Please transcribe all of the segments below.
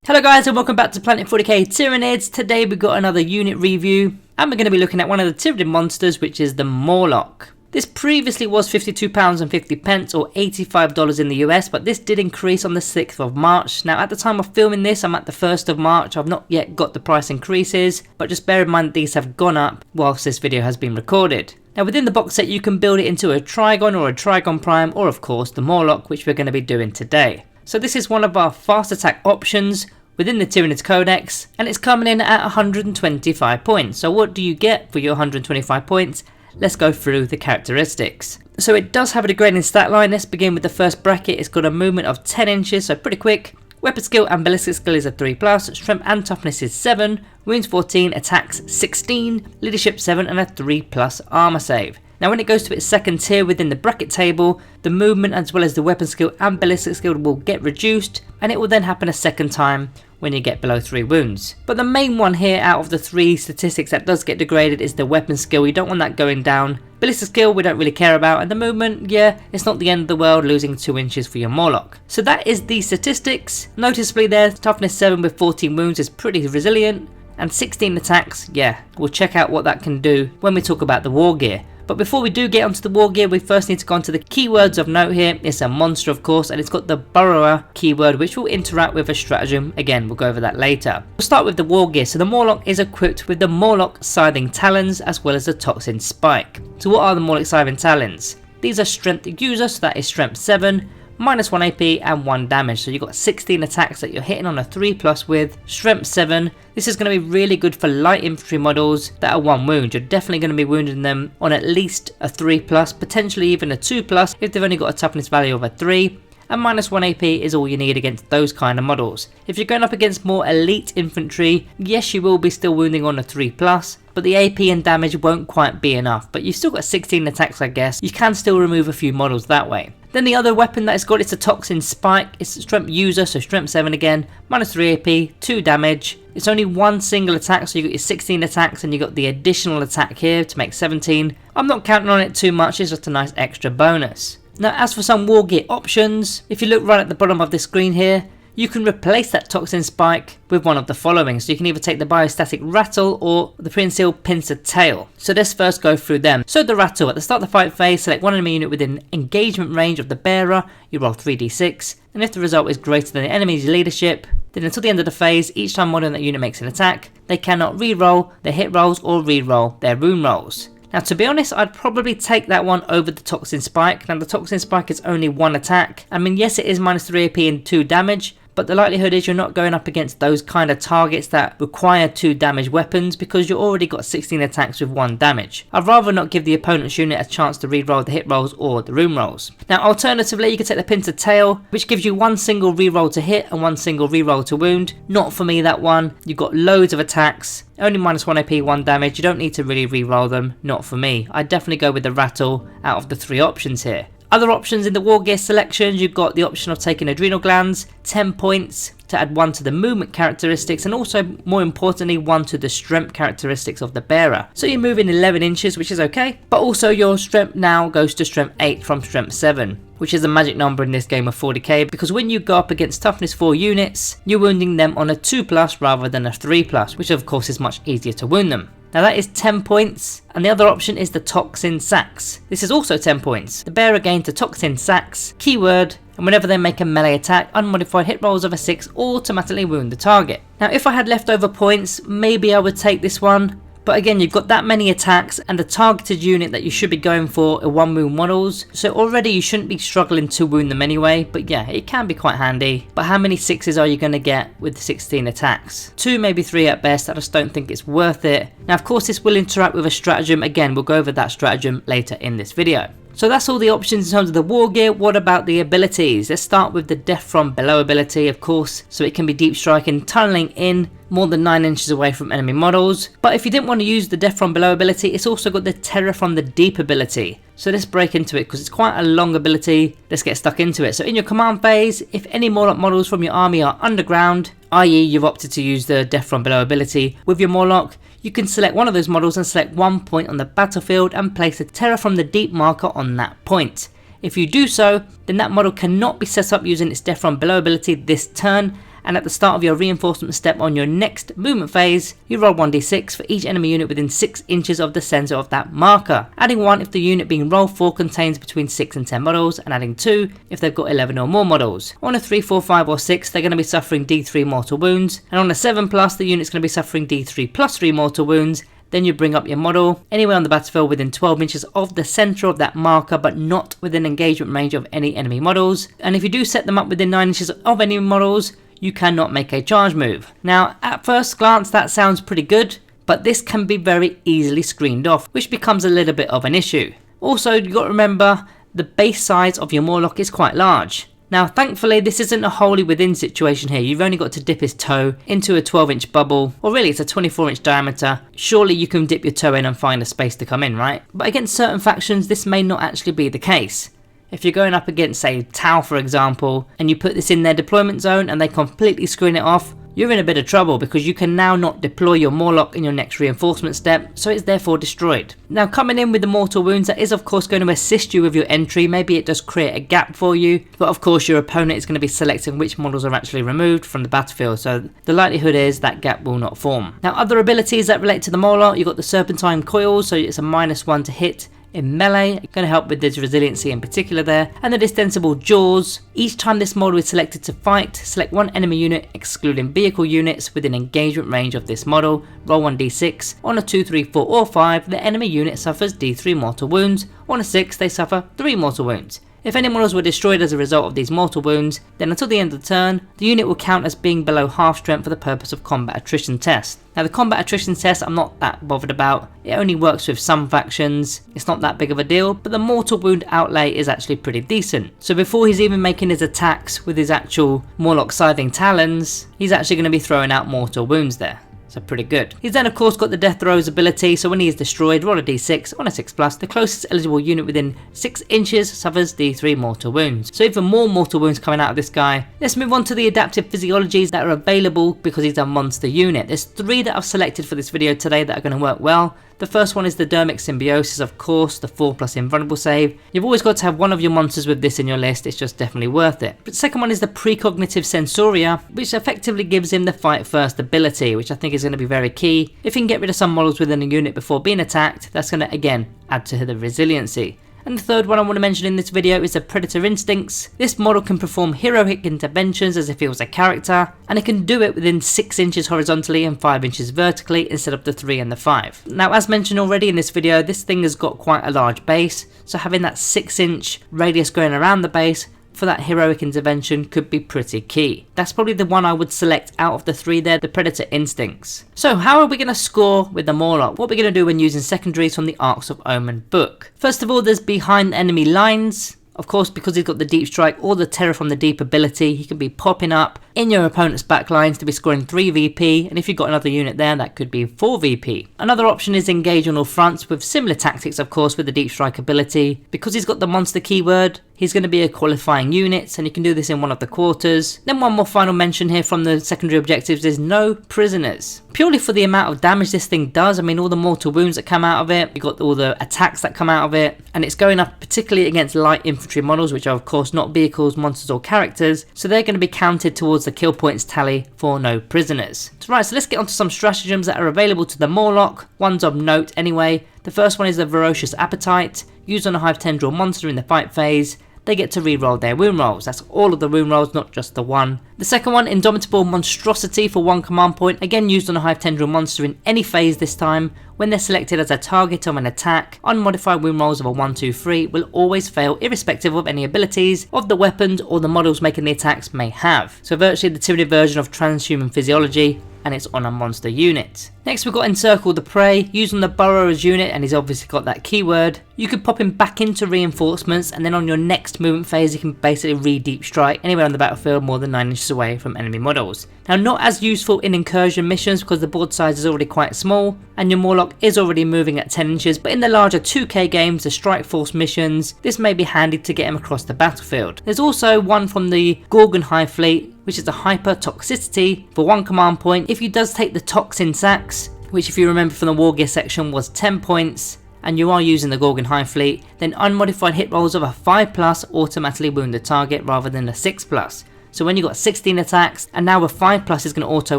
Hello guys and welcome back to Planet 40k Tyranids. Today we've got another unit review and we're going to be looking at one of the Tyranid monsters, which is the Mawloc. This previously was £52.50 or $85 in the US, but this did increase on the 6th of March. Now at the time of filming this I'm at the 1st of March, I've not yet got the price increases, but just bear in mind that these have gone up whilst this video has been recorded. Now within the box set you can build it into a Trigon or a Trigon Prime, or of course the Mawloc, which we're going to be doing today. So this is one of our fast attack options within the Tyranids Codex, and it's coming in at 125 points. So what do you get for your 125 points? Let's go through the characteristics. So it does have a degrading stat line. Let's begin with the first bracket. It's got a movement of 10 inches, so pretty quick. Weapon skill and ballistic skill is a 3+, strength and toughness is 7, wounds 14, attacks 16, leadership 7 and a 3+ armor save. Now when it goes to its second tier within the bracket table, the movement as well as the weapon skill and ballistic skill will get reduced, and it will then happen a second time when you get below 3 wounds. But the main one here out of the 3 statistics that does get degraded is the weapon skill. You don't want that going down. Ballistic skill we don't really care about, and the movement, yeah, it's not the end of the world losing 2 inches for your Mawloc. So that is the statistics. Noticeably there, toughness 7 with 14 wounds is pretty resilient, and 16 attacks, yeah, we'll check out what that can do when we talk about the Wargear. But before we do get onto the Wargear, we first need to go onto the keywords of note here. It's a monster of course, and it's got the Burrower keyword which will interact with a stratagem. Again, we'll go over that later. We'll start with the Wargear. So the Mawloc is equipped with the Mawloc Scything Talons as well as the Toxin Spike. So what are the Mawloc Scything Talons? These are strength user, so that is strength 7, -1 AP and 1 damage. So you've got 16 attacks that you're hitting on a 3+ with, strength 7. This is going to be really good for light infantry models that are 1 wound. You're definitely going to be wounding them on at least a 3+, potentially even a 2+ if they've only got a toughness value of a 3. And -1 AP is all you need against those kind of models. If you're going up against more elite infantry, yes you will be still wounding on a 3+, but the AP and damage won't quite be enough. But you've still got 16 attacks I guess, you can still remove a few models that way. Then the other weapon that it's got is a Toxin Spike. It's a strength user, so strength 7 again, -3 AP, 2 damage. It's only 1 single attack, so you got your 16 attacks and you got the additional attack here to make 17. I'm not counting on it too much, it's just a nice extra bonus. Now as for some Wargear options, if you look right at the bottom of the screen here, you can replace that Toxin Spike with one of the following. So you can either take the Biostatic Rattle or the Pre-Concealed Pincer Tail. So let's first go through them. So the Rattle, at the start of the fight phase, select one enemy unit within engagement range of the bearer, you roll 3d6, and if the result is greater than the enemy's leadership, then until the end of the phase, each time one of that unit makes an attack, they cannot re-roll their hit rolls or re-roll their wound rolls. Now to be honest, I'd probably take that one over the Toxin Spike. Now the Toxin Spike is only 1 attack. I mean yes it is -3 AP and 2 damage, but the likelihood is you're not going up against those kind of targets that require 2 damage weapons because you already got 16 attacks with 1 damage. I'd rather not give the opponent's unit a chance to re-roll the hit rolls or the wound rolls. Now alternatively you can take the Pincer Tail, which gives you 1 single re-roll to hit and 1 single re-roll to wound. Not for me that one. You've got loads of attacks, only -1 AP, 1 damage, you don't need to really re-roll them. Not for me. I'd definitely go with the Rattle out of the 3 options here. Other options in the Wargear selections, you've got the option of taking Adrenal Glands, 10 points to add 1 to the movement characteristics and also more importantly 1 to the strength characteristics of the bearer. So you're moving 11 inches, which is okay, but also your strength now goes to strength 8 from strength 7, which is a magic number in this game of 40k because when you go up against toughness 4 units, you're wounding them on a 2+ rather than a 3+, which of course is much easier to wound them. Now that is 10 points, and the other option is the Toxin Sacs. This is also 10 points. The bearer gains the Toxin Sacs keyword, and whenever they make a melee attack, unmodified hit rolls of a 6 automatically wound the target. Now if I had leftover points, maybe I would take this one. But again, you've got that many attacks and the targeted unit that you should be going for are 1 wound models, so already you shouldn't be struggling to wound them anyway, but yeah, it can be quite handy. But how many 6s are you going to get with 16 attacks? 2, maybe 3 at best. I just don't think it's worth it. Now of course this will interact with a stratagem. Again, we'll go over that stratagem later in this video. So that's all the options in terms of the Wargear. What about the abilities? Let's start with the Death from Below ability, of course, so it can be deep striking, tunneling in more than 9 inches away from enemy models. But if you didn't want to use the Death from Below ability, it's also got the Terror from the Deep ability. So let's break into it because it's quite a long ability. Let's get stuck into it. So in your command phase, if any Mawloc models from your army are underground, i.e. you've opted to use the Death from Below ability with your Mawloc, you can select one of those models and select 1 point on the battlefield and place a Terror from the Deep marker on that point. If you do so, then that model cannot be set up using its Death from Below ability this turn, and at the start of your reinforcement step on your next movement phase, you roll 1d6 for each enemy unit within 6 inches of the centre of that marker, adding 1 if the unit being rolled for contains between 6 and 10 models, and adding 2 if they've got 11 or more models. On a 3, 4, 5 or 6 they're going to be suffering d3 mortal wounds, and on a 7+, the unit's going to be suffering d3 plus 3 mortal wounds. Then you bring up your model anywhere on the battlefield within 12 inches of the centre of that marker, but not within engagement range of any enemy models. And if you do set them up within 9 inches of any models, you cannot make a charge move. Now, at first glance, that sounds pretty good, but this can be very easily screened off, which becomes a little bit of an issue. Also, you've got to remember the base size of your Mawloc is quite large. Now, thankfully, this isn't a wholly within situation here. You've only got to dip his toe into a 12-inch bubble, or really it's a 24-inch diameter. Surely you can dip your toe in and find a space to come in, right? But against certain factions, this may not actually be the case. If you're going up against, say, Tau, for example, and you put this in their deployment zone and they completely screen it off, you're in a bit of trouble because you can now not deploy your Mawloc in your next reinforcement step, so it's therefore destroyed. Now, coming in with the mortal wounds, that is of course going to assist you with your entry. Maybe it does create a gap for you, but of course your opponent is going to be selecting which models are actually removed from the battlefild, so the likelihood is that gap will not form. Now, other abilities that relate to the Mawloc, you've got the Serpentine Coil, so it's a -1 to hit in melee, going to help with this resiliency in particular there, and the Distensible Jaws. Each time this model is selected to fight, select one enemy unit excluding vehicle units within engagement range of this model, roll 1d6, on a 2, 3, 4 or 5 the enemy unit suffers d3 mortal wounds, on a 6 they suffer 3 mortal wounds. If any models were destroyed as a result of these mortal wounds, then until the end of the turn, the unit will count as being below half strength for the purpose of combat attrition test. Now, the combat attrition test I'm not that bothered about. It only works with some factions. It's not that big of a deal, but the mortal wound outlay is actually pretty decent. So before he's even making his attacks with his actual Mawloc scything talons, he's actually going to be throwing out mortal wounds there. So pretty good. He's then of course got the Death Throes ability, so when he is destroyed, roll a d6, on a 6+, the closest eligible unit within 6 inches suffers d3 mortal wounds. So even more mortal wounds coming out of this guy. Let's move on to the adaptive physiologies that are available because he's a monster unit. There's 3 that I've selected for this video today that are going to work well. The first one is the Dermic Symbiosis, of course, the 4+ invulnerable save. You've always got to have one of your monsters with this in your list, it's just definitely worth it. But the second one is the Precognitive Sensoria, which effectively gives him the Fight First ability, which I think is going to be very key. If he can get rid of some models within a unit before being attacked, that's going to again add to the resiliency. And the third one I want to mention in this video is the Predator Instincts. This model can perform heroic interventions as if he was a character, and it can do it within 6 inches horizontally and 5 inches vertically instead of the 3 and the 5. Now, as mentioned already in this video, this thing has got quite a large base, so having that 6-inch radius going around the base for that heroic intervention could be pretty key. That's probably the one I would select out of the 3 there, the Predator Instincts. So how are we going to score with the Mawloc? What are we going to do when using secondaries from the Arcs of Omen book? First of all, there's behind enemy lines. Of course, because he's got the Deep Strike or the Terror from the Deep ability, he can be popping up in your opponent's backlines to be scoring 3 VP, and if you've got another unit there, that could be 4 VP. Another option is engage on all fronts with similar tactics, of course, with the Deep Strike ability. Because he's got the monster keyword, he's going to be a qualifying unit, and you can do this in one of the quarters. Then one more final mention here from the secondary objectives is no prisoners. Purely for the amount of damage this thing does, I mean all the mortal wounds that come out of it, you've got all the attacks that come out of it, and it's going up particularly against light infantry models, which are of course not vehicles, monsters or characters, so they're going to be counted towards the kill points tally for no prisoners. So let's get onto some stratagems that are available to the Mawloc, ones of note anyway. The first one is the Ferocious Appetite, used on a Hive Tendril monster in the fight phase. They get to reroll their wound rolls. That's all of the wound rolls, not just the one. The second one, Indomitable Monstrosity for 1 command point, again used on a Hive Tendril monster in any phase this time. When they're selected as a target of an attack, unmodified wound rolls of a 1, 2, 3 will always fail irrespective of any abilities of the weapons or the models making the attacks may have. So virtually the Tyranid version of Transhuman Physiology, and it's on a monster unit. Next we've got Encircle the Prey, used on the Burrower's unit, and he's obviously got that keyword. You could pop him back into reinforcements, and then on your next movement phase you can basically re-deep strike anywhere on the battlefield more than 9 inches away from enemy models. Now, not as useful in incursion missions because the board size is already quite small, and your Mawloc is already moving at 10 inches, but in the larger 2k games, the Strike Force missions, this may be handy to get him across the battlefield. There's also one from the Gorgon Hive Fleet, which is a Hyper Toxicity for 1 command point. If he does take the Toxin Sacks, which if you remember from the Wargear section was 10 points, and you are using the Gorgon Hive Fleet, then unmodified hit rolls of a 5+ automatically wound the target rather than a 6+. So when you got 16 attacks, and now with 5+ is going to auto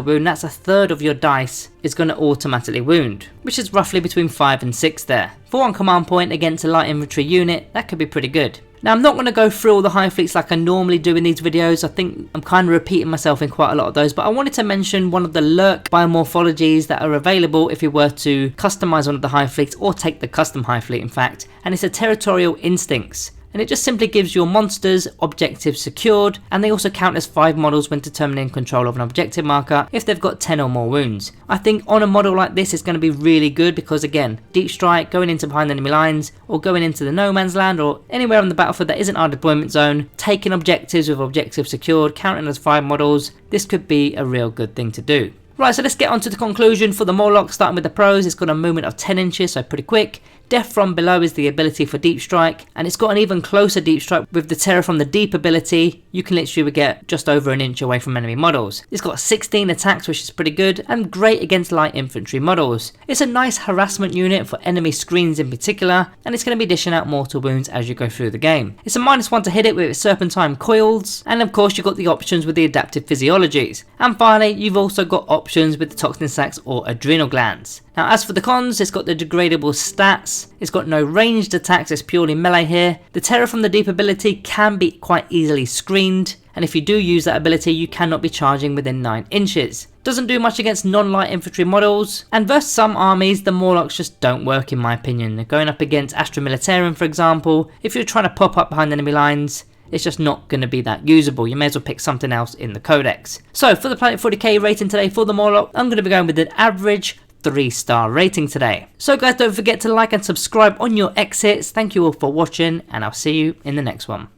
wound, that's a third of your dice is going to automatically wound, which is roughly between 5 and 6 there. For one command point against a light infantry unit, that could be pretty good. Now I'm not going to go through all the high fleets like I normally do in these videos. I think I'm kind of repeating myself in quite a lot of those, but I wanted to mention one of the Lurk Biomorphologies that are available if you were to customize one of the high fleets, or take the custom high fleet in fact, and it's a Territorial Instincts. And it just simply gives your monsters objectives secured, and they also count as 5 models when determining control of an objective marker if they've got 10 or more wounds. I think on a model like this it's going to be really good because again, deep strike, going into behind enemy lines, or going into the no man's land, or anywhere on the battlefield that isn't our deployment zone, taking objectives with objectives secured, counting as 5 models, this could be a real good thing to do. Right, so let's get on to the conclusion for the Mawloc, starting with the pros. It's got a movement of 10 inches, so pretty quick. Death from below is the ability for deep strike, and it's got an even closer deep strike with the terror from the deep ability. You can literally get just over an inch away from enemy models. It's got 16 attacks, which is pretty good, and great against light infantry models. It's a nice harassment unit for enemy screens in particular, and it's going to be dishing out mortal wounds as you go through the game. It's a -1 to hit it with its serpentine coils, and of course you've got the options with the adaptive physiologies. And finally, you've also got options with the toxin sacs or adrenal glands. Now as for the cons, it's got the degradable stats, it's got no ranged attacks, it's purely melee here. The terror from the deep ability can be quite easily screened, and if you do use that ability you cannot be charging within 9 inches. Doesn't do much against non-light infantry models, and versus some armies the Mawlocs just don't work in my opinion. Going up against Astra Militarum for example, if you're trying to pop up behind enemy lines, it's just not going to be that usable. You may as well pick something else in the codex. So for the Planet 40k rating today for the Mawloc, I'm going to be going with an average 3-star rating today. So guys, don't forget to like and subscribe on your exits. Thank you all for watching, and I'll see you in the next one.